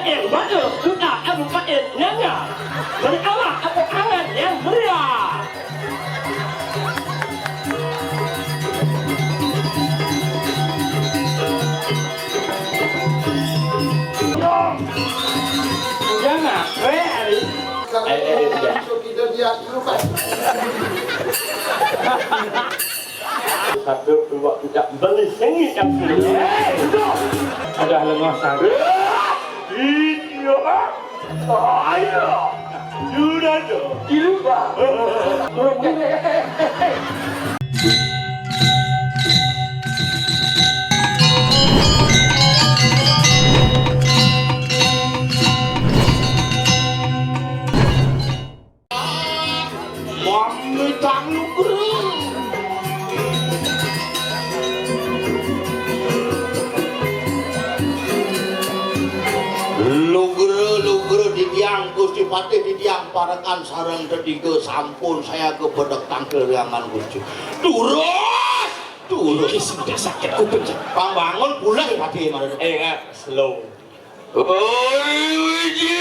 yang baru sudah Abu Faid nanya berilah tepuk tangan yang meriah. Jangan, kita dia dulu kan. Satu dua tidak beli sengit yang sudah. Ada lengah sana. Iya, ayo. Sudah tuh. Dilupa. Turun gini. Mami tanglu bro. Lugre didiang Gusti Patih didiang parakan sareng dediga sampun saya kebedek tangkel riangan Gusti. Turus. Sudah sakit kuping. Bang bangun pulang Patih mana? Slow. Oi wiji.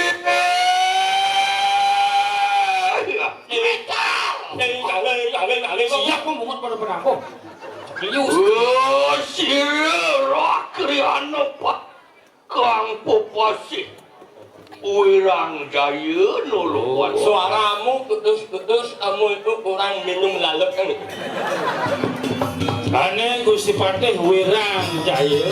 Siap memungut pada penampung. Sirah kriana pak Kang Popasi Wirang Jaya nuluan. Suaramu ketus kamu itu orang minum lalat kan? Ane Gusti Patih Wirang Jaya.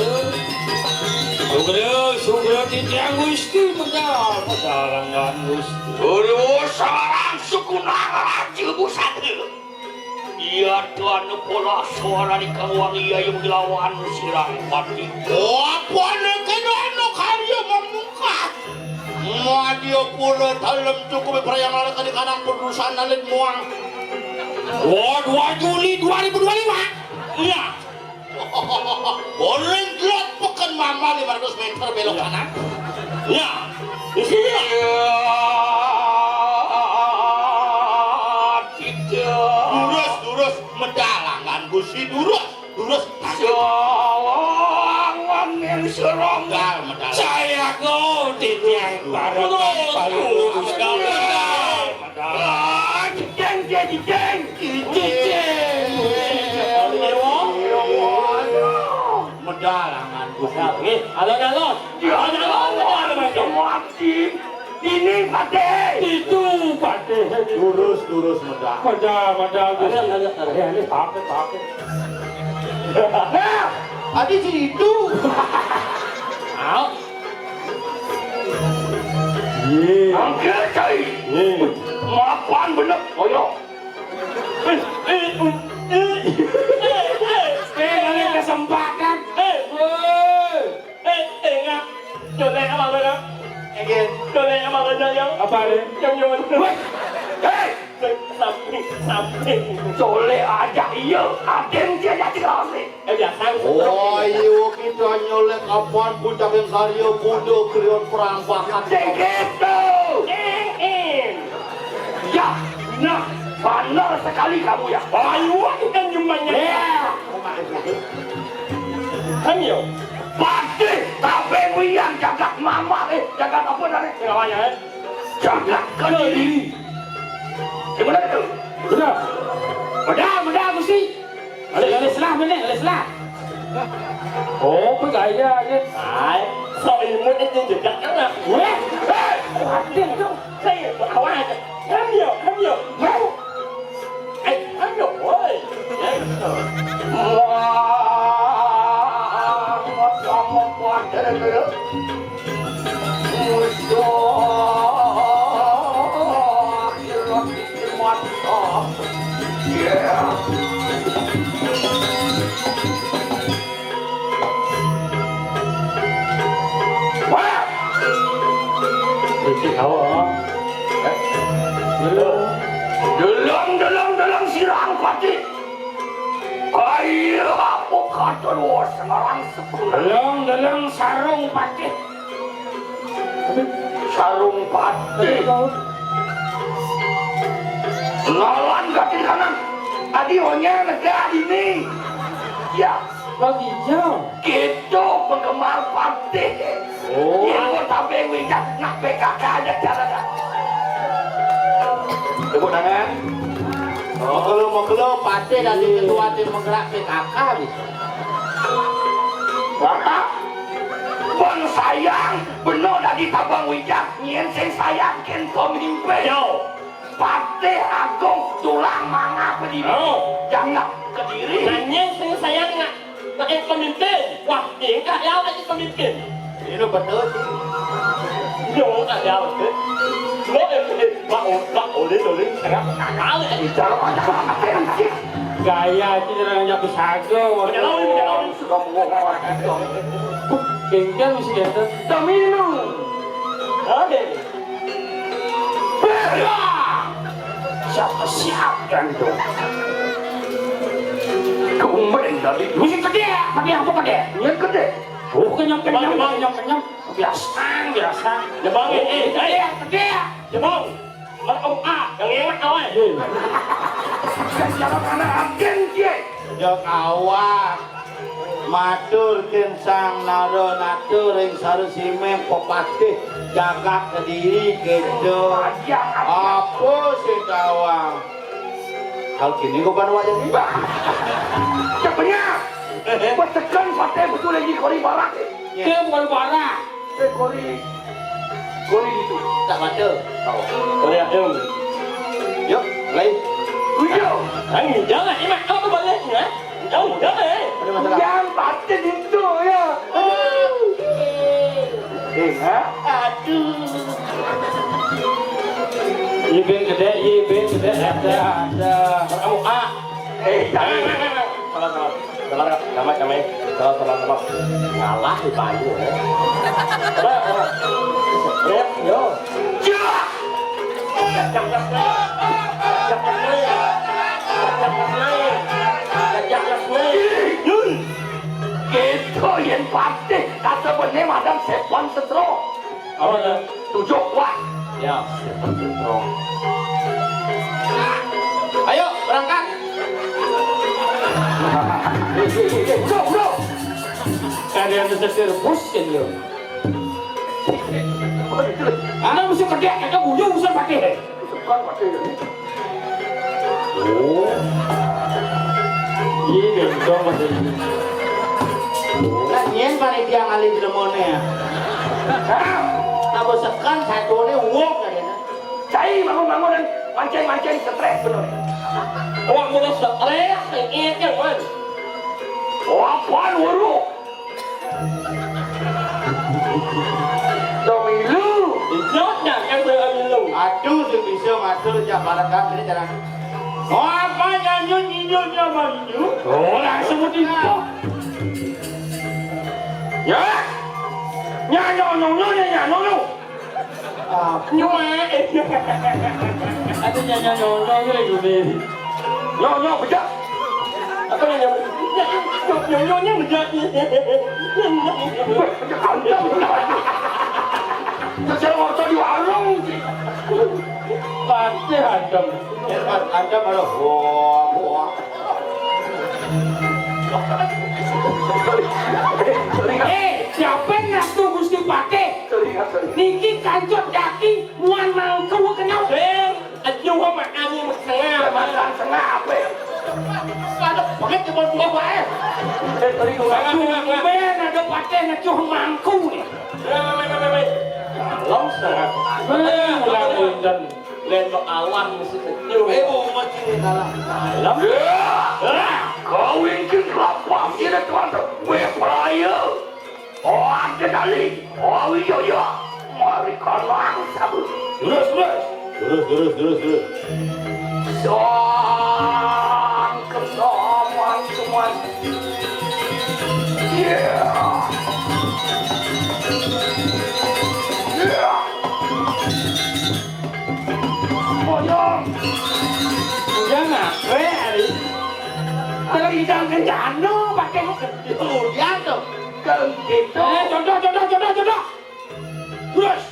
Sugro titiang Gusti pedalangan Gusti. Sarang suku Naraja Busatri. Iya tuan pola suara di karuang iya yang dilawan sirang pati. Apa nak kena karya memuka? Madia pula dalam cukup perayaan di kanang perusahaan nalin muang. 2 Juli 2025. Iya. Boleh gelap pekan mama 500 meter belok kanan. Iya. Iya. Durus medalangan Gusti durus Sawangan yang seronggal medalangan. Saya kau titiang parakan paling sekali. Jeng. Medalangan Gusti. Alon. Ini Patih. Itu Patih. Durus medalangan. Padahal ini pakai. Nah, tadi itu. Angkat cai. Maafan bener koyo. Kali kesempatan. Ingat. Jolek apa bener? Jolek apa bener yang? Apa nih? Yang nyuman. Samping. Soleh aja iya, aden dia jadi rame. Biasa. Oh iya kita nyolek apaan puncak yang karya kuda kriot perampakan. Begitu. Ya, nah, benar sekali kamu ya. Ayo kita nyumbangnya. Ayo. Pasti tapi yang jagat mama jagat apa namanya? Namanya Jagat kediri. Gimana itu? Mudah Gusti. Ada selah. Oh, bergaya aja. Hai, so ilmu itu juga enak. Hati dong. Saya berkawan aja. Ayo. Mau? Ayo, woi. Wah, macam buat dia. Dalam sirang pati. Ayo, apa kata lu sekarang sepuluh? Dalam sarung pati. Sarung pati. Lawan kaki kanan. Adionya negara ini. Ya. Bagi jauh. Gitu penggemar pati. Oh. Yang tapi nak PKK aja caranya. Tepuk tangan. Mau kalau pasti dari ketua tim menggerak PKK bisa. Bapak, bon sayang, benar dari tabang wijak, nyen sing sayang ken pemimpin. Yo. Pate agung tulang manga pediri. Jangan kediri. Nanya saya nak pakai pemimpin. Wah, ini enggak jauh lagi pemimpin. Ini betul sih. Yo, enggak jauh. Pak oleh sangat nakal. Bicara macam apa sih? Gaya itu jangan jatuh sago. Jangan Sudah mengokorakan dong. Gengkel mesti gitu. Domino. Oke. Bela. Siap kan dong. Keumben dari musik gede. Tapi apa gede? Yang gede. Oh, kenyang. Biasa. Ya bang, Gede. ya bang. Mana ông A yang enak awal. Kan jalan anak agen dia. Jok awak. Matur kensang naro natur ing sarusime popatih jagat kediri gitu. Apa sih kawang? Hal kini kau baru aja nih. Cepatnya. Tekan pakai betul lagi kori barak. Dia bukan barak. Kori itu. Tak baca. Boleh ada. Yuk, lain. Ujo. Jangan, emak kau tu balik ni. Jangan. Ada masalah. Yang pasti itu ya. Ha? Aduh. Ye ben gede ada. Kamu A. Jangan. Salah. Salah. Ngalah di Bandung. Salah. Rep, yo. Jah. Itu yang pasti. Kata benar madam sepan setro. Apa tu? Tujuh kuat. Ya, Ayo berangkat. Bro. Ada yang setir bus kan yo. Anak mesti kerja kakak bujung mesti pakai. Sepan pakai ini. Oh. Iya, dong masih ini. Lah nyen panitia ngali di lemone ya. Nabo sekan satone wong kadene. Cai bangun dan mancing stres benar. awak mula stres, ingat kan? Oh, apaan waru? Domilu. Jodnya yang berambil lu. Aduh sing bisa ngatur jak barakan ini jarang. Oh apa nyanyi-nyanyinya maju? Oh, langsung itu. Ya. Nyanyi. Nyua. Ada nyanyi-nyanyi lagi ni. Nyo, bejak. Apa yang nyonya menjadi? Bejak kandang. Saya mau di warung. Pasti adem. Adem ada wah. Siapa nak tu Gusti Pate? Niki kancut daki muan mangkau kenal. Aduh, mak ani setengah. Makan setengah apa? Ada pakai cuma dua bae. Ben ada Pate nak cuh mangkau ni. Long setengah. Ulang undan. Lên vào awan mesti kecil. Macam ni dalam. Dalam. Kau ingin lapar dia tuan tu. Wepaya. Oh, ada dali. Oh, iya. Mari kalang sabu. Terus. Sang kesamaan semua. Yeah. Boyong. Jangan. Hari. Kalau hidang kenjano pakai Itu dia tu. Kalau gitu. jodoh. Terus.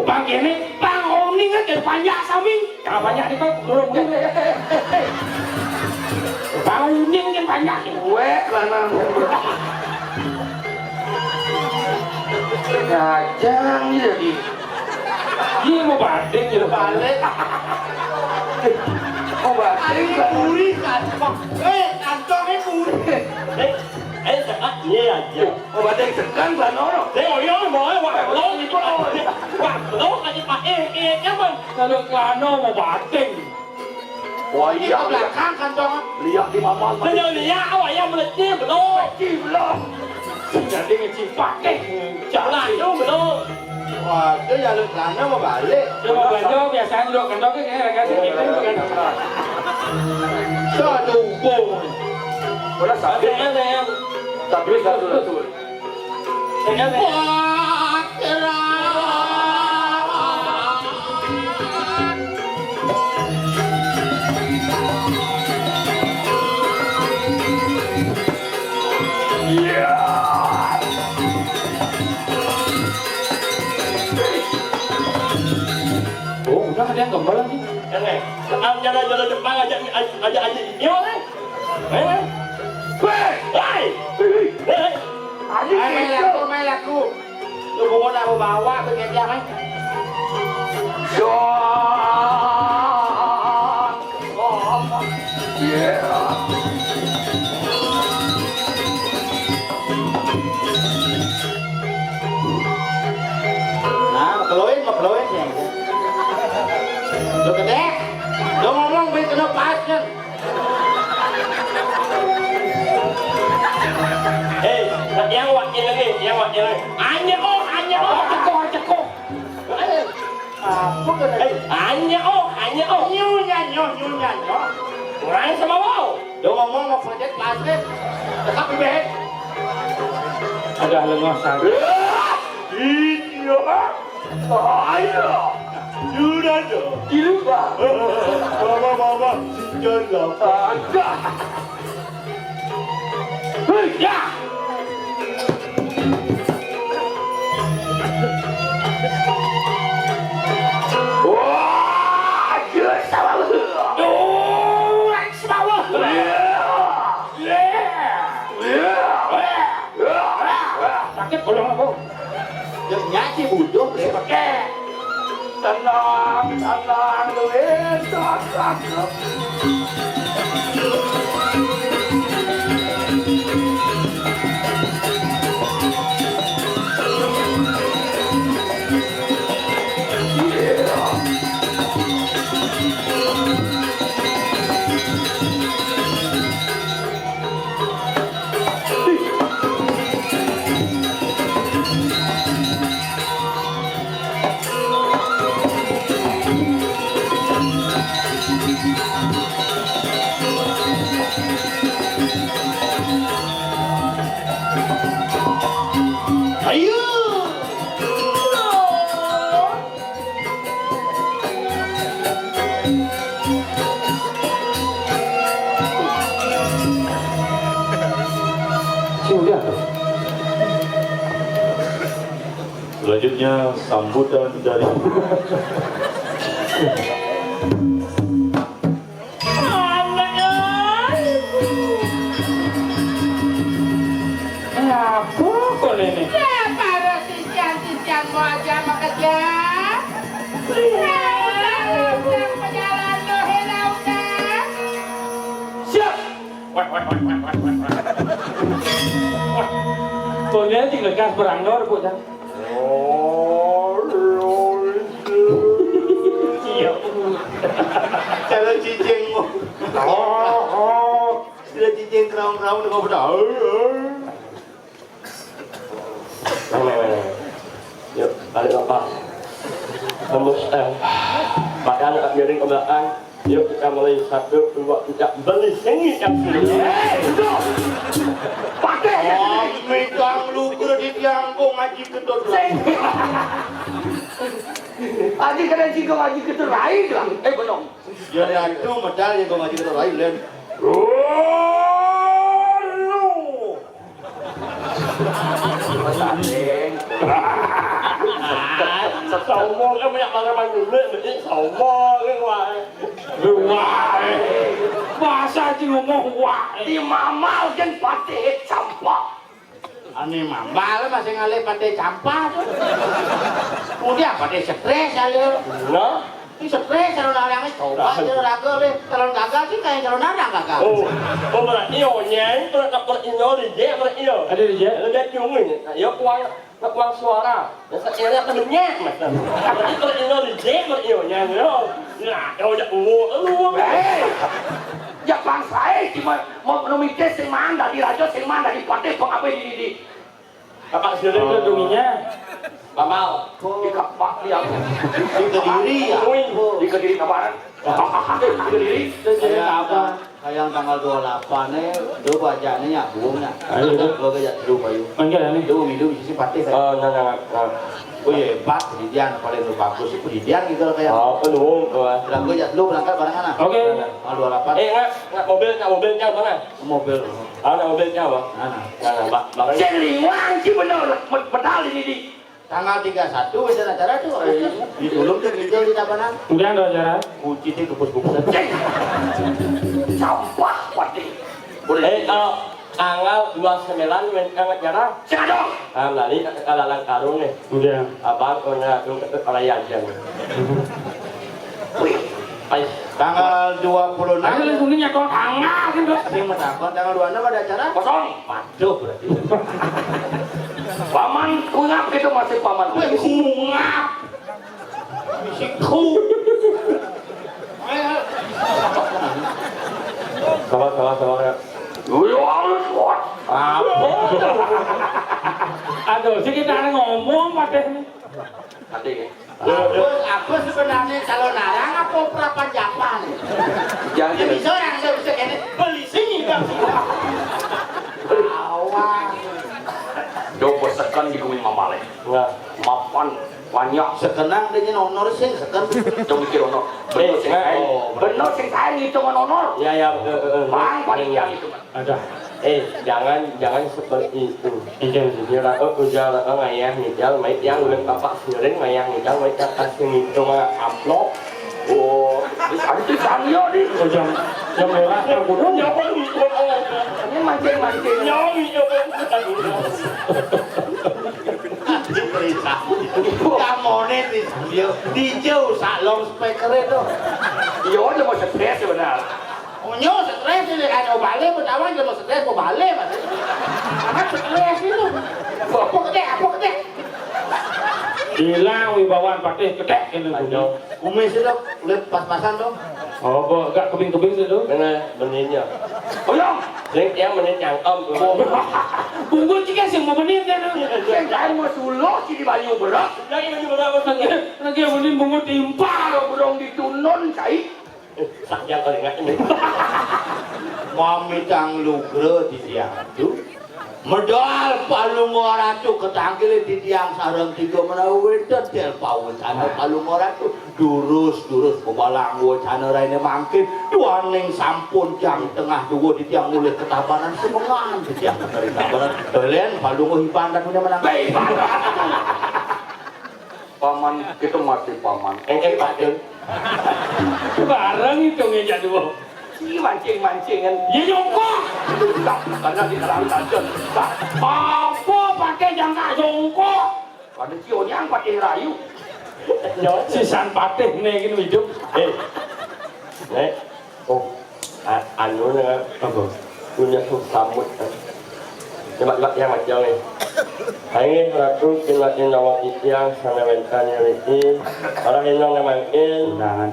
Bang ini bang Oni kan dari banyak sami. Kalau banyak itu turun. Bang ini kan banyak. Wek lanang. Gajang jadi. Dia mau banding gitu. Balik. Oh, balik. Puri kan. Kantongnya puri. Iya aja. Oh, badai tekan banono. Saya mau lo itu lo aja pak emang. Kalau kano mau banding. Wah, iya belakang kantong. Lihat di mama. Bây lihat awak yang melejit lo. Belum. Jadi ngeci pakai. Jangan itu belum. Wah, itu ya lu sana mau balik. Cuma belanja biasanya duduk kantong kayak kasih gitu kan. Satu bom. Udah Ada yang tapi satu. ada. Oh, udah ada yang kembali lagi. Jalan depan aja yo nih. Main laku. Lu mau bawa begitu ya, Mas? Keluin ya. Lu gede. Lu ngomong biar kena pasnya. Yang wakil lagi. Anya oh. Cekok. Apa kena? Anya oh. Nyunya. Orang sama wow. Lu ngomong mau proyek pasnya. Tetap bebek. Ada lengosan. Iya. Ayo. Sudah dong. Gila. Mama. Jangan. Ada. Hei, ya. Wah, gila sama lu. Oh, sama. Sakit bolong apa? Yang nyaci butuh deh pakai. Tenang, lu tak. Ayo. Sudah. Selanjutnya sambutan dari Apa kok ini? Para sisian mau aja bekerja. Penjalan lo helaunya. Siap. Tonya tinggal gas beranggar bu kan. Iya. Kalau cicing mau. Sudah cicing kerang-kerang dengan benar. Yuk, balik apa? Tembus makan agak miring ke belakang. Yuk kita mulai 1, 2, 3 beli sengit yang sudah. Pakai. Megang lu kredit yang kau ngaji ketut lain. Aji kena jika ngaji ke lain lah. Belum. Jadi itu medal yang kau ngaji ketut lain len. Satu ngomong banyak banget dulu berarti sama kan wae. Wae. Bahasa sing ngomong wae. Di mama jen patih sampah. Ane mambal masih ngalih pate campah tuh. Kemudian pate stres alih. Nah, Ini stres calon narang itu. Coba calon raga le. Calon gagal sih kayak calon narang gagal. berarti nyeng terus dapat ini dia berarti yo. Ada di je. Dia cungin, yo kuang suara. Dan saya akan menyek macam. Berarti kalau ini dia berarti yo nyeng yo. Nah, yo jak lu. Ya bangsa cuma mau mikir sing mana dari raja sing mana dari patih pengape di Bapak sendiri Keduminya. Bamal. di kapak dia. Di Kediri ya. Di Kediri kabaran. Di Kediri. Kayak apa? Kayak tanggal 28 do bajane nyabungnya. Ayo, ayo. Lo kayak dulu payu. Manggil nih. Do minum sisi patih. Nah. Oh iya, Pak, Didian paling bagus itu Didian gitu kayak. Oh, penuh tuh. Bilang gue ya lu berangkat bareng mana? Oke. Tanggal 28 Enggak mobilnya mana? mobil. Mobilnya apa? Mana? Nah, Bang. Celiwang sih bener medal ini di. Tanggal 31 wis ada acara tuh. Ditulung tuh gitu di Tabanan. Kemudian ada acara. Kunci teh kepus-kepusan. Sampah patih. Boleh. Kalau tanggal 29 menang acara. Siapa? Lali kalalang karung nih. Kemudian. Abang punya kelayan jam. Wih. Tanggal 26. Ayo langsung nyakon tanggal kan, Bos. Sing menakon tanggal 26 ada acara? Kosong. Waduh berarti. Paman kungap gitu masih paman. Kungap. Bisiku. Sabar ya. Apa? Aduh, sih kita ngomong pada ini. Nanti ya. Aku sebenarnya calon narang apa perapan Japan? Jangan Ya bisa orang saya bisa kene beli sini bang. Awang. Coba sekan di kumin mamale. Enggak. Mapan banyak. Sekenang dia honor sih seken. Coba mikir honor. Bener sing kae. Bener sing kae ngitungan honor. Ya. Bang paling yang itu. Ada. Jangan seperti itu. Ingin. Kira ujar ngayah ngijal mai yang udah bapak sendiri ngayah ngijal mai kasih ngitung amplop. Oh, ada tulisan yo di. Oh, jam lewat yang kudu. Ini mancing-mancing. Kamone di jauh salong speaker itu. Yo aja mau stres sebenarnya. Onyo stres ini kan obale pertama dia mau stres mau balik mas. Karena stres itu. Apa gede? Hilang wibawaan patih gede ini punya. Kumis itu lihat pas-pasan dong. Oh, kok gak kebing-kebing itu? Menitnya. Oh yo, Yang menit yang Bungkul juga sih mau menit kan? yang kae mau sulo sih di Bayu berat. lagi berapa Lagi yang menit bungkul timpal. Kalau burung ditunun kai. sak yang kali nggak ini. Mami tang lugre di tiang itu. Medal palung orang tu ketangkil di tiang sarang tiga menawi detail pawon sana palung orang tu durus kebalang wacana raine mangkin duaning sampun jam tengah dua di tiang mulai ketabanan semengan di tiang dari tabanan kalian palung hipan dan punya menang Paman kita mati paman. Pak Barang itu ngeja dua. Si mancing-mancingan. Ya jongkok. Karena di dalam tajam. Apa pakai jangka jongkok? Ada cionyang pakai rayu. Sisan patih nih gini hidup. Anu nih Apa? punya sambut. Coba yang macam ni. Hari ratu kilatin awak yang sana mentanya ini. Orang yang namanya Undangan.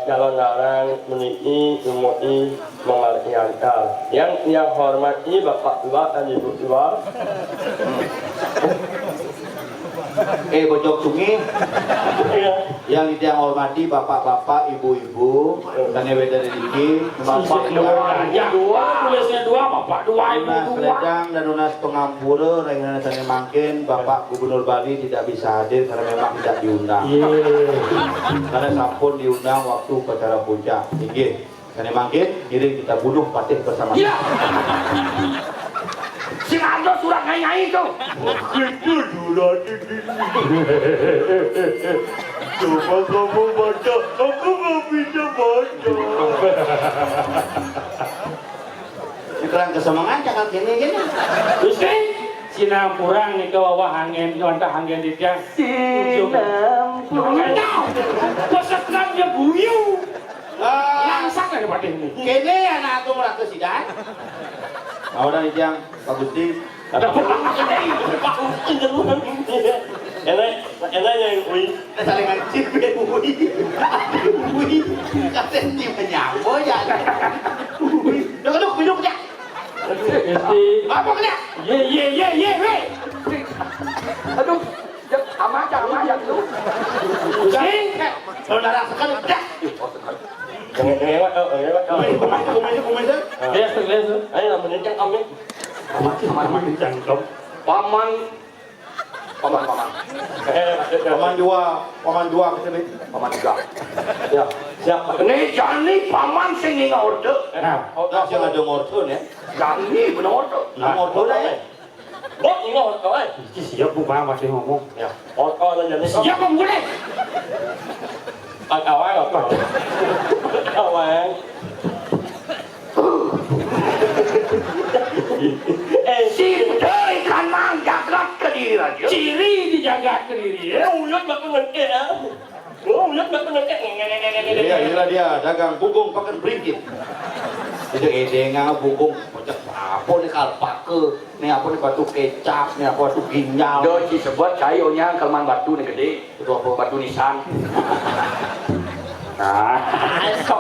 calon narang meniti umui mengartikan yang hormati bapak tua dan ibu tua. Bojok sungi yang kita hormati bapak-bapak, ibu-ibu, dan dari ini bapak Ya dua, tulisnya dua, bapak dua, ibu Unas dua. Ledang dan Unas Pengampura Rengan Sana Mangkin Bapak Gubernur Bali tidak bisa hadir karena memang tidak diundang karena sampun diundang waktu acara puncak tinggi Sana Mangkin diri kita bunuh patih bersama Ya. Sing ada surat ngai tuh. Itu dulu coba kamu baca, aku nggak bisa baca. Kurang kesemangat jangan gini. Terus kan sinam kurang nih ke bawah angin, nyontak angin di tiang. Sinam kurang. Pesetram dia buyu. Langsung aja pada ini. Kene anak aku mulai ke sidang. Mau dah yang Pak Gusti. Ada pulang enak yang ui Saling ngancip ya Ui katanya di menyambo ya. Duduk minum ya. Apa kena? Ye, weh. Aduh, aman lu. Sing, Saudara sekali dah. Kumis. les. ấy là mình đến chắc ông ấy Paman jangkep. Paman. Paman dua kesini. Paman juga. ya siapa Ini jani paman sing ing orde. Nah, saya nggak ada ngorton ya. Jani bener orde. Nah, ngorton ya. bốt những ngồi cậu ấy Siap bukan masih ngomong. ya ngồi coi lên nhìn đi Siap không boleh. cậu ấy rồi cậu ấy Si dari kanan jagat ke diri aja. Ciri dijaga ke diri. Ủa nhất mà cái mình kia Ủa nhất mà cái mình kia Iya, inilah dia dagang bugung pakai beringkit. Itu edengan bugung macam apa nih kalpake, nih apa nih batu kecap, nih apa batu ginjal. Dia disebut cayonya kelman batu nih gede. Itu apa batu nisan. Nah,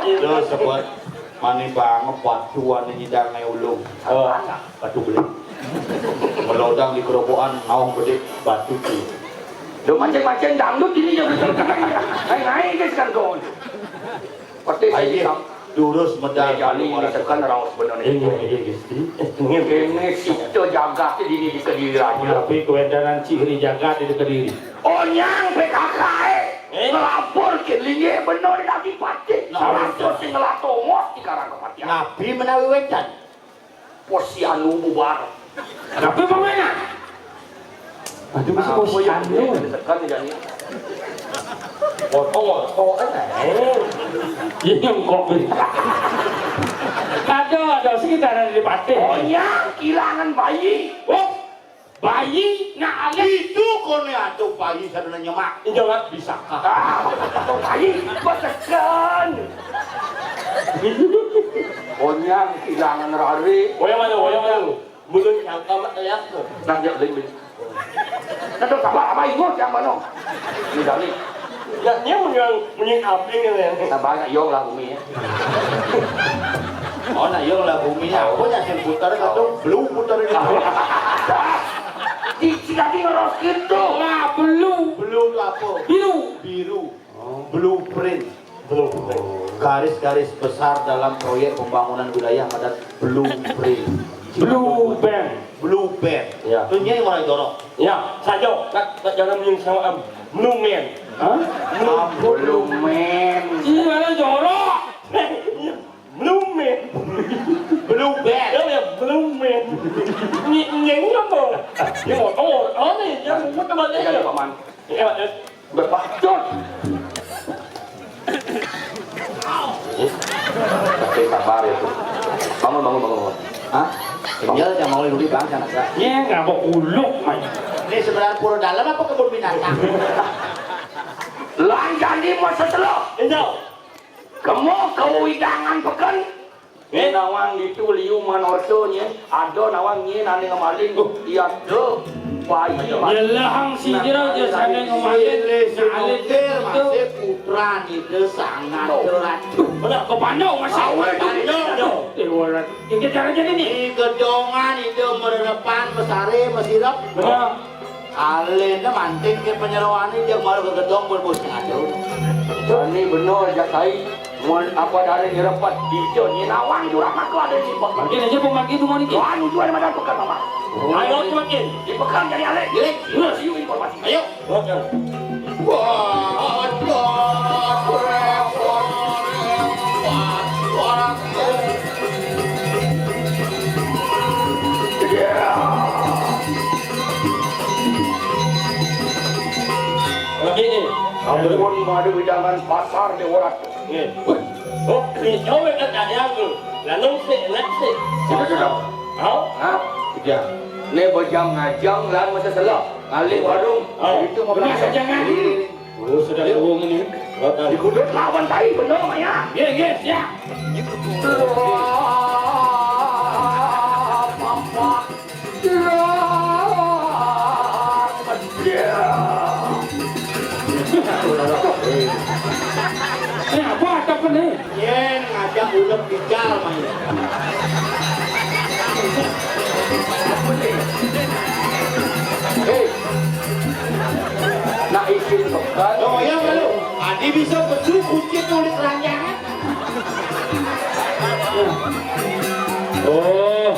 Dia sebut mani banget batuan nih nyidang ulung. Batu beli. Melodang di kerobokan awang gede batu sih. dia macam-macam dangdut ini yang betul. Naik guys kan kau. Pasti Ayo, saya lurus medal jali ini tekan orang sebenarnya. Ini itu jaga di Kediri aja. Tapi kewenangan ciri jaga di Kediri. Onyang PKK ngelapor ke linye bener lagi pati. Langsung sing ngelatomos di karang kematian. Nabi menawi wecan. Posyandu bubar. Tapi bagaimana? Aduh masih posyandu. Tekan jadi. ngồi ấy này Yang kok. Ada sekitaran di pati. Onyang kehilangan bayi. Oh, Bayi ngalih. Itu kone atuh bayi sadana nyemak. jangan bisa Bayi betekan. Onyang kehilangan rari. goyang mana belum yang kamu lihat Nang dia lebih. Nanti sabar apa ingat yang mana? Ini dari. ya dia menyang api ini Kita banyak yong lah bumi ya. Oh, nah iya lah buminya. Aku yang putar kata belum putar ini. Di tadi ngeros gitu. lah belum. Belum apa? Biru. Blueprint. belum Garis-garis besar dalam proyek pembangunan wilayah padat blueprint. Blue band. Blueprint. Ya. Itu yang mulai dorong. ya saja các jangan menyang sama belum men Hah? Belum men. Iya jorok. belum men Blueprint. đó là belum men nhỉnh lắm rồi nhưng mà có một đó thì em không có cái bên Jadi đấy paman. em ạ Berpacut. Oke, sabar ya tuh. Bangun. Hah? Kenyal yang mau lebih bangsa naga. Nya nggak mau uluk mah. Ini sebenarnya pura dalam apa kebun binatang? Lanjang di masa telur. đến đâu Kamu kewidangan pekan. Ini nawang itu liu manortonya. Ada nawang ini nani ngamaling. Iya tuh. Bayi. Yelah si jero je sange ngomalin. Alin Sinukir itu. masih putra itu sangat terat. Benar ke Bandung masih. Dewaran. Ini cara jadi nih. Di gedongan itu merepan mesare mesirap. Benar. Alena manting ke penyeroan ini dia malu ke gedong berbusnya aduh. Ini benar jakai. Mau apa dari nyerepat di Joni nawang jurang aku ada di pekan. Makin aja pemaki itu mau nih. Anu jual macam pekan mama. ayo semakin Di pekan jadi alek. Gilik. Terus yuk informasi. Ayo. Wah, pun madu widangan pasar di orang. Oh, di Jawa kan ada aku. Lalu nasi. Sudah. Hao? Iya. Ni berjam ngajang lan masa selak. Kali warung. Itu mau Benar saja kan? Oh, sudah ngomong ini. Di kudut lawan tai benar ya. Yes, ya. Ini apa apa nih? Yen ngajak ulek bicar main. Nak isin bekas. Oh ya malu. Adi bisa betul kunci tulis ranjangan. Oh,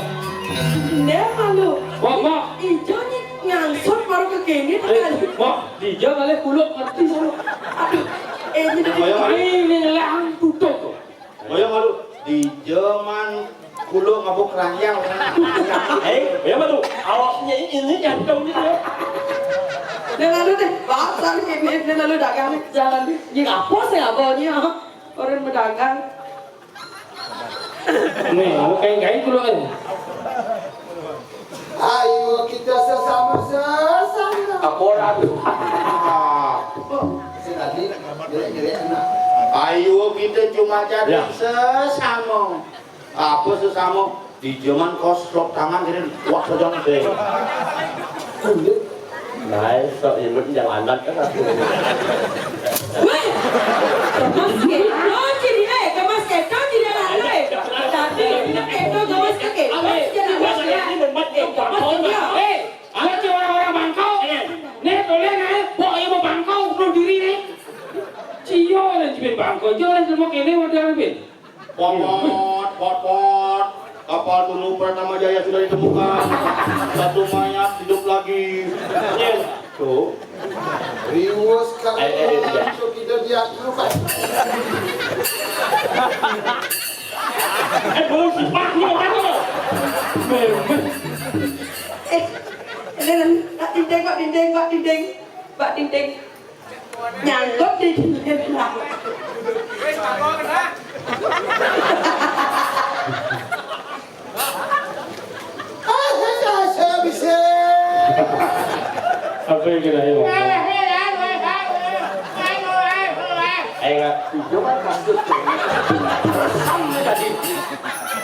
Nè malu. Mak. Ijo ni nyangsot baru ke kini kan. Mak, dia kali kuluk ngerti sama. Aduh. Ini dah. Main ini lang tutup tuh. Oh ya malu. Di zaman kulo ngabuk ranjang. Ya betul. Awaknya ini yang kau ni. Nè lalu deh. Bahasa ni. Nè lalu dagang ni. Jangan ni. Ni apa sih abahnya? Orang berdagang. Nih, kayak kuluk ini. Ayo kita sesama. Aporan. Tadi jelek-jelek anak. Ayo kita cuma jadi sesama. Apa sesama? Di zaman kos lop tangan jadi wak saja nih. Này, sợ gì vẫn chẳng ăn đất các bạn. Weh. Kemas keto jadi kemas keto jadi lalai. Tapi keto kemas keto. Jadi kemas keto. Ada si orang-orang Bangkau. Nih, tolong nih, bawa yang mau Bangkau, bunuh diri nih. Cio yang cipin Bangkau, jangan semua kene wadah bin. Pot. Kapal Tunu Pratama Jaya sudah ditemukan. Satu mayat hidup lagi. Tuh. Riwus kalau kita diaklukan. Belum simpan ni orang tu. Ini Pak dinding. Nyangkut di dinding lah. Saya bisa. Apa yang kena ini? Enggak.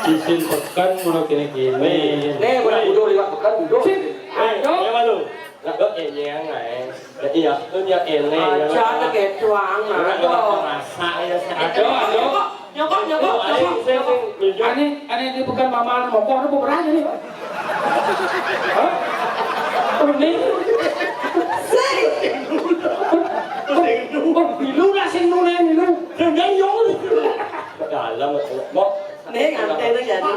Cincin pekan mana kini. Ni boleh duduk lewat pekan duduk. Ya malu. Nak có em nhang này. Iya, itu em ni. Aja ke tuang Nak masak ya. Nyokok. Aneh ini bukan mama mokok, ini bukan aja nih. Hah? Ini? Bilu lah sing nune bilu. Jangan yol. Dalam mak. Nih ngantai tu jadi.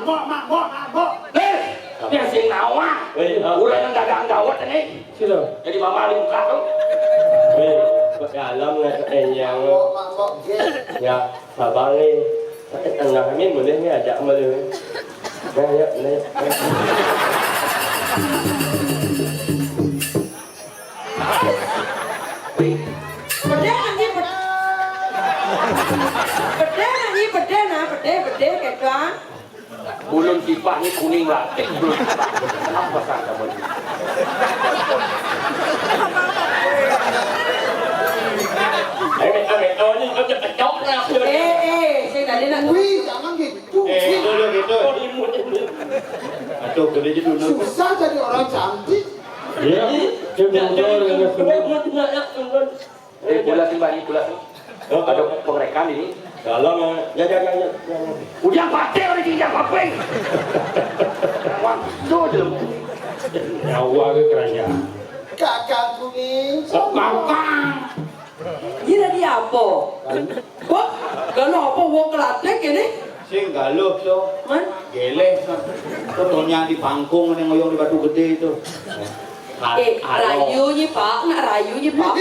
Dia sing nawa. Urang yang dagang dawat ni. Sila. Jadi mama di muka tu. Dalam yang Mak ya sabar ni. Anak kami boleh ni ajak boleh. Ya. Beda ke tuang. Bulun sifat ni kuning lah. Bulun sifat. Apa sahaja boleh. Oh ni kau cakap cok lah. Saya tadi nak Wih, jangan gitu. Gitu. Aduh, gede je dulu. Susah jadi orang cantik. Ya. Pula simpan ni pula. Ada pengerekan ini. Dalam ya. Ujang pate orang tinggal papeng. Waktu je. Nyawa ke kerajaan. Kakakku ni. Kakak. Ini tadi apa? Wah, kalau apa wong keladek ini? Sing galuh tu. Man? Geleh. Contohnya di pangkung yang ngoyong di batu gede itu. Rayu ni Pak, nak rayu ni Pak.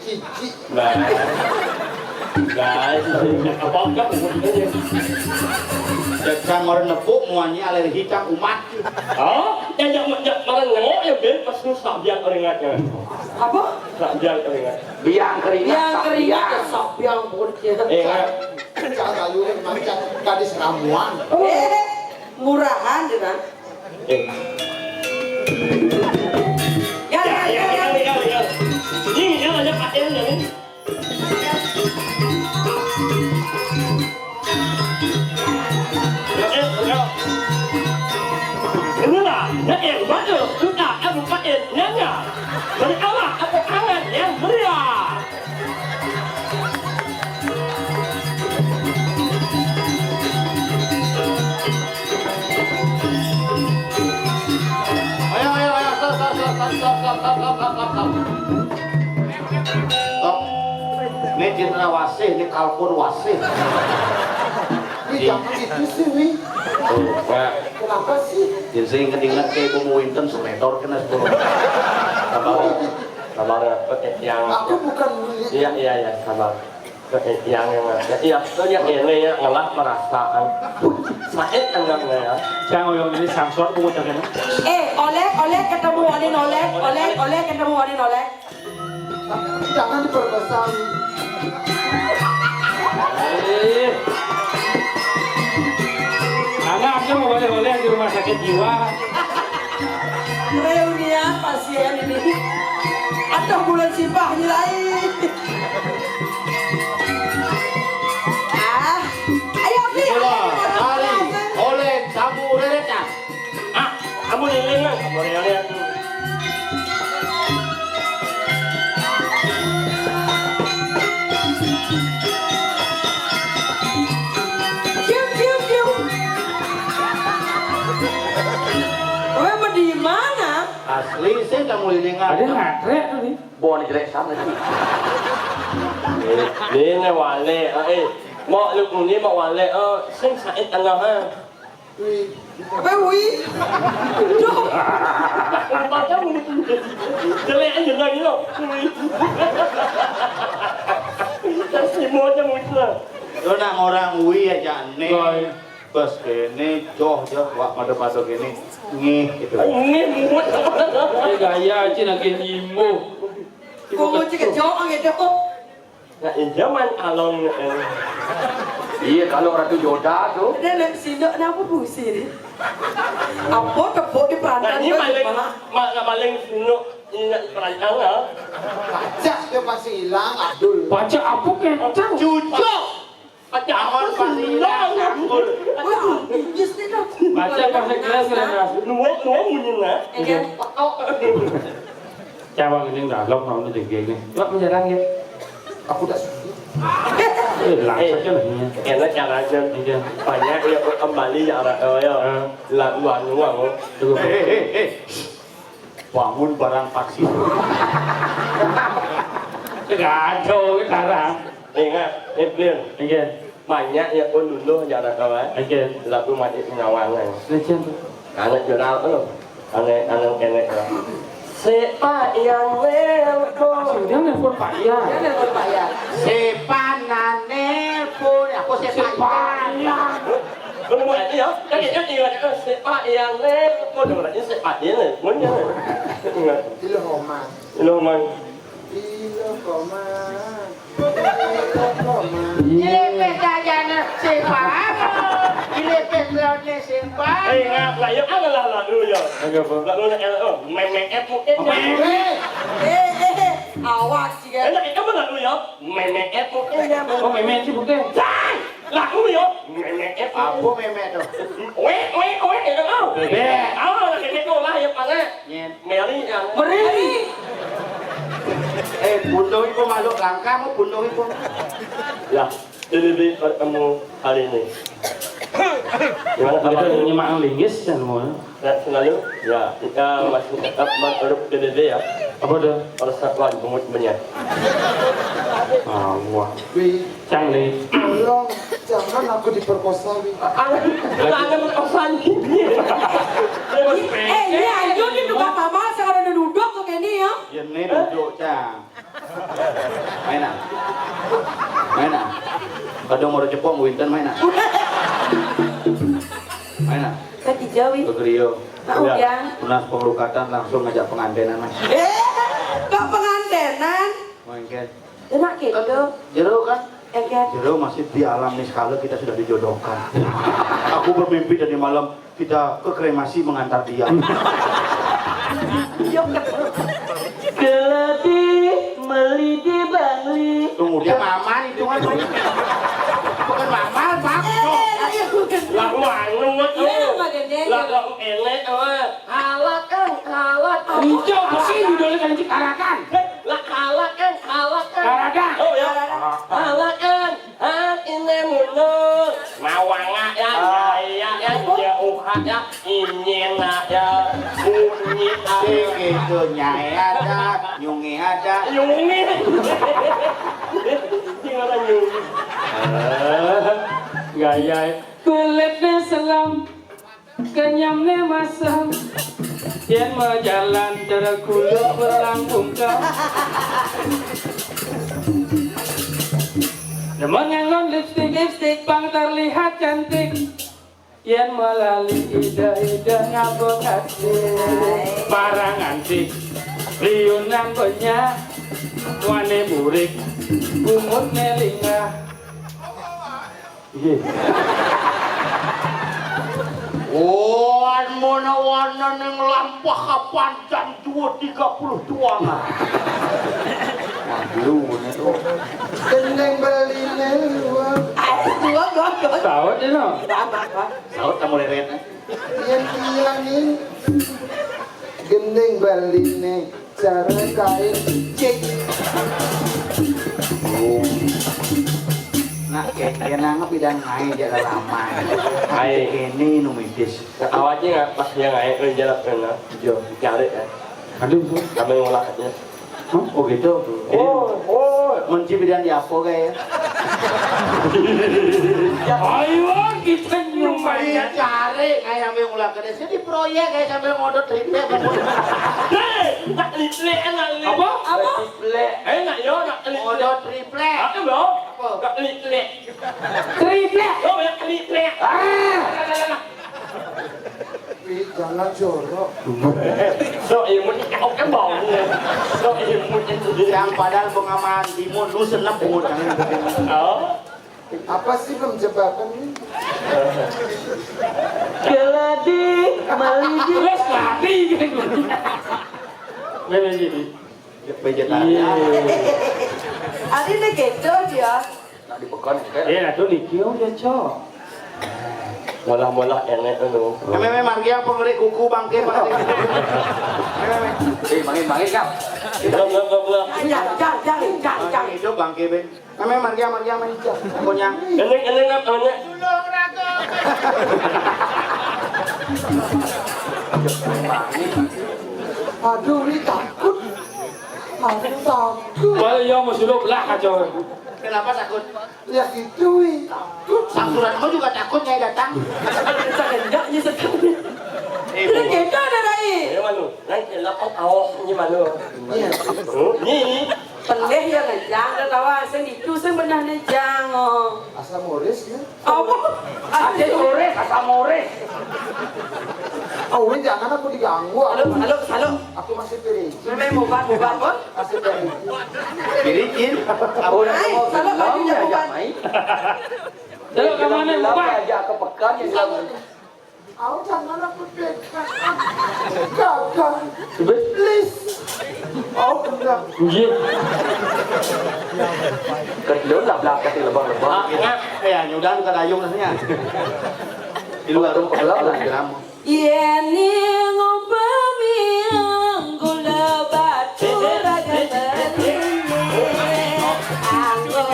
Cici. Guys, apa enggak? Jangan orang nepuk muanya alergi cang umat. Oh, yang malah nengok ya Ben pas susah biang keringatnya. Apa? Biang keringat. Biang keringat. Yang keringat ya sapiang bocil. Cara lu macam gadis ramuan. Murahan dengan. Ya. Ini yang ada pakaiannya nih. Inilah yang baru sudah aku pakai nanya. Dari awal aku angan yang meriah. Stop. Ini cinta wasih, ini kalkun wasih. Wih, jangan gitu sih, Wih. Kenapa sih? Jadi saya ingat kayak kamu Winton semetor kena 10. Sabar yang Aku bukan milik. iya sabar. Yang itu yang ini ya ngelah perasaan. Sakit enggaknya ya. Jangan yang ini samsot aku jangan. Oleh ketemu Wani oleh ketemu Wani oleh. Jangan diperkosa, Wih. Anaknya mau oleh di rumah sakit jiwa. Reunian pasien ini. Atau bulan simpah lain. Ayo Pi. Hari oleh sabu reretnya. Kamu lihat, kamu lihat. Di mana? Asli sih kamu lilingan. Ada ngatrek tadi. Bawa nih jelek sana sih. Ini wale, mau lu ini mau wale, sing sakit enggak ha? Wih. Wih. Duh. Macam ini jelek aja lagi lo. Kasih mau aja muncul. Lo nang orang wi aja nih. Bos ini joh wak mado-mado gini ngih gitu. Ini muat. Gaya cina gini imu. Kamu cek jauh gitu. Nah, zaman alon. Iya kalau Ratu Yoda tuh. Dia lek sindok apa pusing. Apa kebok di perantan. Nah, ini paling sunuk ingat perancang. Pajak dia pasti hilang, Abdul. Baca apa kencang? Cucuk. Jangan pasti hilang. Wah, inggris nih dong. Baca pakai kelas kelas. Nuai munyin lah. Coba ini dah lok mau nih gini. Lok menjarang ya. Aku udah sudah. Langsung aja lah ini. Enak caranya banyak yang kembali ya laluan uang. Bangun barang vaksin. Kacau sekarang. Ingat, Evelyn. Oke. Banyak yang pun dulu jarak kawan. Oke. Lalu mati penyawangan. Legend. Anak jural tu, anak kenek lah. Sepak yang welko. Dia nelfon Pak Ya. Dia nelfon Pak Ya. Sepanan nelpon aku sepanan. Kalau mau ya, kan sepak yang welko. Dia sepak dia ni, punya. Ingat. Ilhoma. Ilhoma. Ilhoma. Ilepet aja na sepanan. Ilepet lawannya sepanan. Ingat lah, yang apa lah lalu ya. Lalu nak memang FUN. Awas sih kan. Apa lalu ya? Memang FUN. Oh, memen sih bukan. Lalu ya, memang Apa FUN. memet tuh? Weh, itu kau. Bebek. Lah kene kau lah yang mana? Nyet. Meli yang. Beri. Bunuh itu makhluk langka mau bunuh itu. Ya, lebih bertemu hari ini. Gimana Kita kabar? nyimak linggis kan mau. Selalu? Ya, kita masih tetap menurut PBB ya. Apa dah? Persatuan Bumut Benyat. Wah. Wih, Canggih. tolong jangan aku diperkosa, Wih. Ada perkosaan ini. Ini ayo di tukang mama sekarang udah duduk tuh kayak ini ya. Ini duduk cang. Mainan. Kadang mau cepok Winton mainan. Mainan. Kan dijawi. Rio. Nah, udah. Tunas pengelukatan langsung ngajak pengantenan mas. Kok pengantenan? Mungkin. Enak gitu. Jero kan? Eket. Jero masih di alam nih sekali kita sudah dijodohkan. Aku bermimpi tadi malam kita ke kremasi mengantar dia. Geladi melidi bangli. Tunggu dia mama itu kan. Bukan mama pak. Lah manu lah enek kalat. Hijau sih judulnya kan Karakan. Lah kalat. Karakan. Oh ya. Kalat ini mulu. Mawanga ya ya ini ya bunyi Gitu nyai ada, nyungi ada. Yungi. Tinggal nyungi. Gaya kulitnya selam, kenyamnya masam. Yen mau jalan cara kulit berlambung kau. Demen ngelon lipstick bang terlihat cantik. Yen melalui ida ngabok hati. Barang antik, liunan banyak, wane burik, bumut melingah. Warna yang lampah kapan jam 2.32 nggak? Waduh, ini tuh. Gendeng beline luang. Dua. Tahu dia no? Tahu kamu leret? Yang bilangin gendeng beline cara kain cek. Nah, kayak nanggap bidang main jalan lama. Hai. Ini numidis. Awalnya nggak pas yang naik jalan kena, jauh cari kan. Aduh, Kami ngolaknya. Oh gitu. Oh, menci bidang di apa kayak? Ayo kita nyumbangnya. Cari kayak sambil ngulang ke desa di proyek kayak sambil ngodot triple. Tak litlek enak litlek. Apa? Triple. Enak yo nak litlek. Ngodot triple. Apa bro? Tak litlek. Triplek. Oh ya litlek. Jangan jorok. So ilmu ni kau kan bau ni. So ilmu ni. Yang padahal pengaman timun lu senep pungut jangan. Oh. Apa sih menjebakan ini? Geladi melidi. Wes lari gitu. memang jadi. Vegetarian. Adi nih gitu dia. Nak dipekan kan. Nah tu ni kau dia cok. Molah enak tu. Meme margi apa ngeri kuku bangke pak. Mangin kap. Belum. Jangan. Itu bangke ben. Meme margi main cak. Konyang. Enak apa ni? Aduh, ini takut. Aku takut. Kalau yang masuk lah kacau. Kenapa takut? Ya gitu, takut. Sangsuranmu juga takut nyai datang. Enggaknya sekali. Ini gitu ada Rai. Yang mana? Nanti lapor awak ni mana? Iya. Ni. Pelih yang ngejang dah tahu. Saya dicu saya benar ngejang. Asam Moris ya. Apa? Ada Mores, asam mores. Oh, ini jangan aku diganggu. Halo. Aku masih pilih. Memang bukan pun. Masih pilih. Birikin. Hai, kalau bajunya bukan. Kalau ke mana bukan? Aku jangan aku dekat. Gagal. Please. Oh, enggak. Iya. Kedua lah kasih lebang. Ya, nyudan ke dayung rasanya. Di luar tuh pelak lah geram. Yeni ngobamiang gula batu raga berini anggo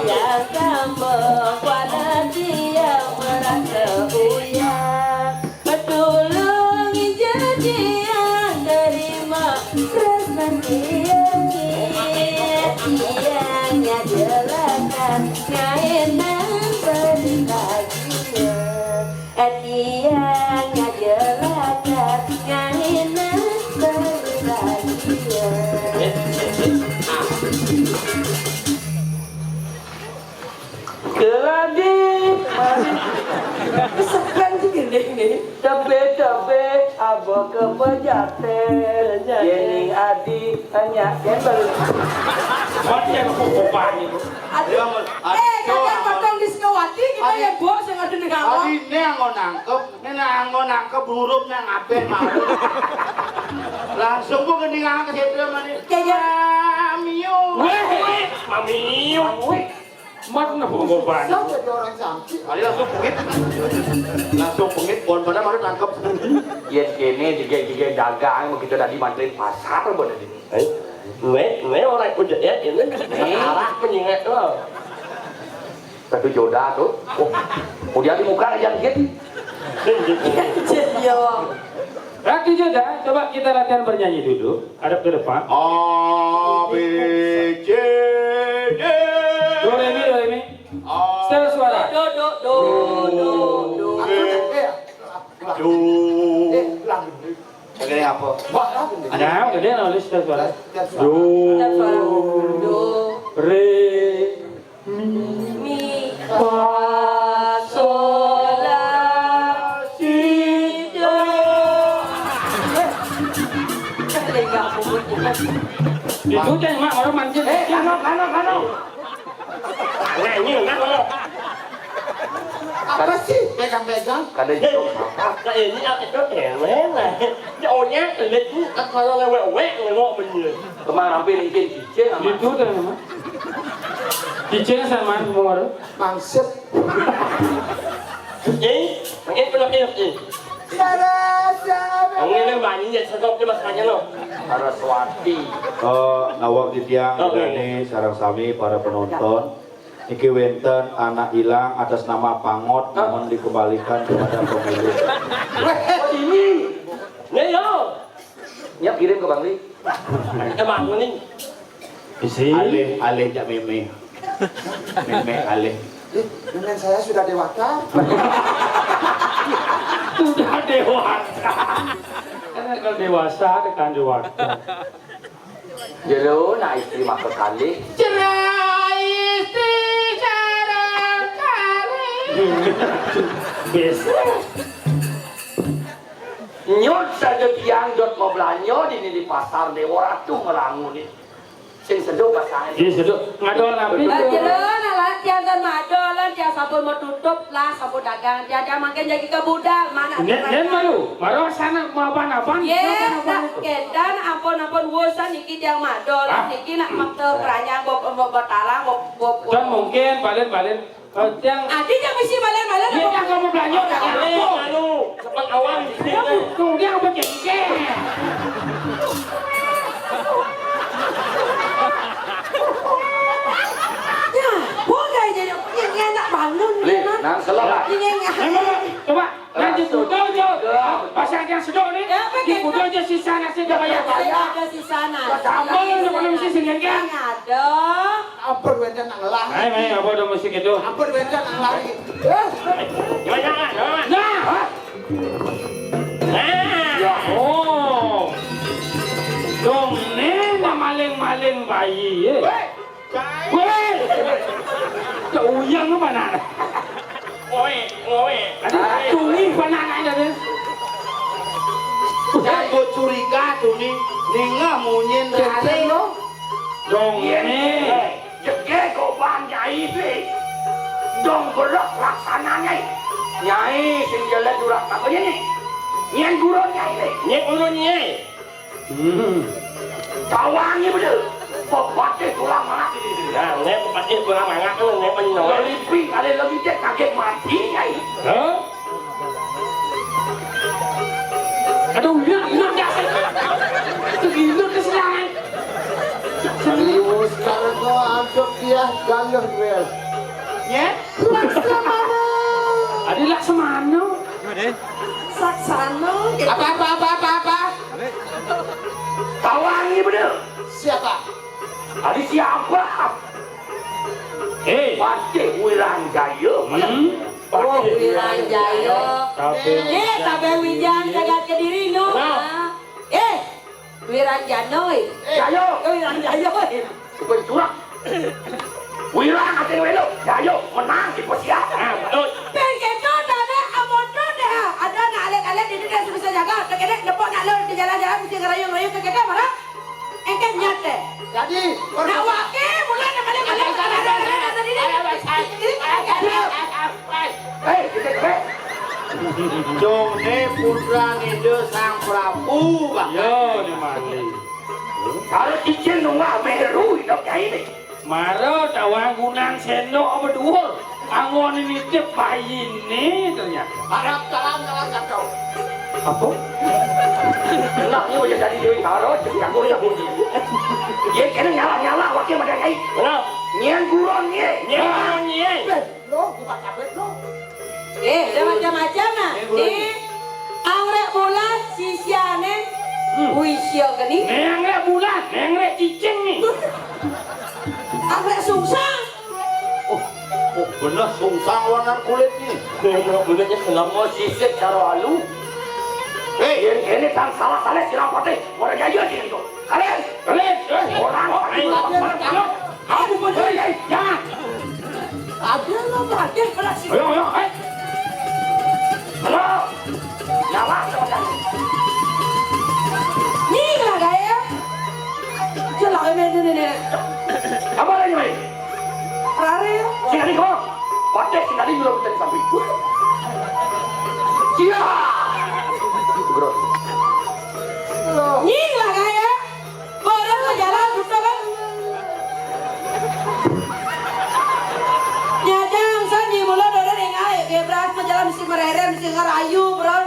yang gambo pada dia merasa uyang petulungi janjian terima resman iangnya jelakan ngainan berbahagia tiangnya jelakan ngainan berbahagia. Geladi, sekarang sih gini. ini. Tebe abo ke pejaten Yening adi hanya kembali. Mati yang kukupan itu. Kalian potong di Sekawati kita ya bos yang ada di kawang. Adi ini yang nangkep huruf yang ngapain mau. Langsung pun keningan ke situ mana. Mamiu. Mamiu. Mana kukupan? Siapa jadi orang cantik? Kali langsung pengit pon pada baru nangkep. Yes kene juga dagang begitu tadi manterin pasar bener ini. Mấy orang udah ya ini arah menyengat tuh. Tapi jodoh tuh. Oh dia di muka aja gitu. Ya. Raki Joda, coba kita latihan bernyanyi dulu. Hadap ke depan. A B C D. Do re mi. Setel suara. Do. Ini apa? Ada, gede nulis setel suara. Do. Re. Mi fa sol la si do. Itu kan mak orang manjin. Kano. Nyanyi enggak lo? Apa sih pegang-pegang? Kada jauh. Cái ini aku itu keren lah. Jauhnya lihat kalau lewek lewek bener. Kemana rapi licin cicing sama. Itu kan nama. Cicing sama semua orang. Mangsit. Ini pernah ini. Ang ini banyak ya sedok di masanya lo. Saraswati. Nawak di tiang ini sarang sami para penonton. Niki wenten anak hilang atas nama Pangot mohon dikembalikan kepada pemilik. Ini. Nih yo. Nyap kirim ke Bang Li. Bang ini. Isi. Alih jak meme. Meme alih. Dengan saya sudah dewasa. Sudah dewasa. Karena kalau dewasa tekan dewasa. Jelo na istri mak kali. Cerai istri jarang kali. Biasa. Nyot saja tiang dot mau belanyo di pasar Dewa Ratu ngelangun ini. Sing seduh pasang. Jadi seduk ngadol nabi. Jalan lah, jangan madolan, jangan sabun mau tutup lah, sabun dagang, jangan makin jadi ke budak mana. Nen maru sana mau apa? Yes, nak kendan, ampun wosan niki yang madolan, niki nak makte keranyang bob talang bob. Dan mungkin balen yang Adi yang mesti balen. dia yang kamu belanja dagang apa? Anu, sepang awan. Kemudian apa jengkel? Boleh jadi yang enak bangun. Nang selak. Coba lanjut dulu. Pasang yang sedok ni. Di kudu aja sisa nasi dia bayar. Ada di sana. Tambah mana mesti singkat kan? Ada. Ampun wenten nang lari. Hai, apa dah musik itu? Ampun wenten nang lari. Nah. Oh. Dong ni maling bayi. Weh. Uyang apa nak? Oi. Ada tuli apa nak ada ni? Jago curiga tuh nih. Ninga munyin rale lo. Dong ni. Jege goban nyai be. Dong gerak laksananya. Nyai sing jalan durak apa ni? Nyen guru nyai be. Nhét luôn nhé. Kawangi bener. Bapaknya tulang mana ini? Nah, nhét pasti kurang banget tuh nhét mình nói. Limpi ada lagi dia kaget mati nyai. Hah? Aduh, lihat jasad. Segila kesiangan. Serius sekarang kau anggap dia galuh duel. Ya? Laksamana. Ada Laksamana. Saksana. Apa? Kawangi bener. Siapa? Ada siapa? Pasti Wiranjaya. Oh, Wiranjaya. Tapi Tabe Wijang jagat Kediri no. Wiranjaya. Jayo. Wiranjaya. Bukan curang. Wirang ate welo. Jayo menang di posisi. Pengen ada amon ada Jadi, Nah, wake, mulai balik. Jone putra ninde sang Prabu Bang. Yo di mali. Kalau cincin nunggu meru hidup ini. Maro tawangunan sendok apa dhuwur. Angon ini tip bayi ini ternyata. harap salam kacau. Apa? Enak ni wajah jadi dewi haro, jadi anggur ya pun. Ye kena nyala wakil macam ni. Kenapa? Nyen guron ni. Lo, bukan kabet lo. Ada macam-macam nah. Di anggrek bulan sisiane wisio geni. Nengre bulan, nengre cicing nih. Anggrek sungsang. Oh bener sungsang warna kulit ni. Mulutnya kenapa? Sisik cara halu. Ini tan salah sirang pati. Orang jaya dia itu. Kalian. Orang. Aku pun jadi. Jangan. Ada lo perhatian pada si. Ayo. Halo. Nyala. Ni lah gaya. Jelas ini. Apa lagi mai? Rare. Singali kau. Pati singali dulu kita sampai. Cia. Bro. Ni lah gaya. Orang lo jalan betul kan? Nyajang sanji mula dorang dengar ya beras menjalan mesti merere mesti ngerayu bro.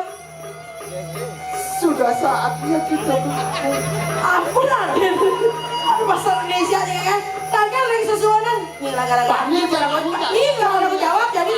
Sudah saatnya kita berkumpul. Ampun lah. Aduh bahasa Indonesia aja kan. Tanggal lagi sesuatu. Ni lah gara-gara. Ini jangan lupa. Ini kalau aku jawab jadi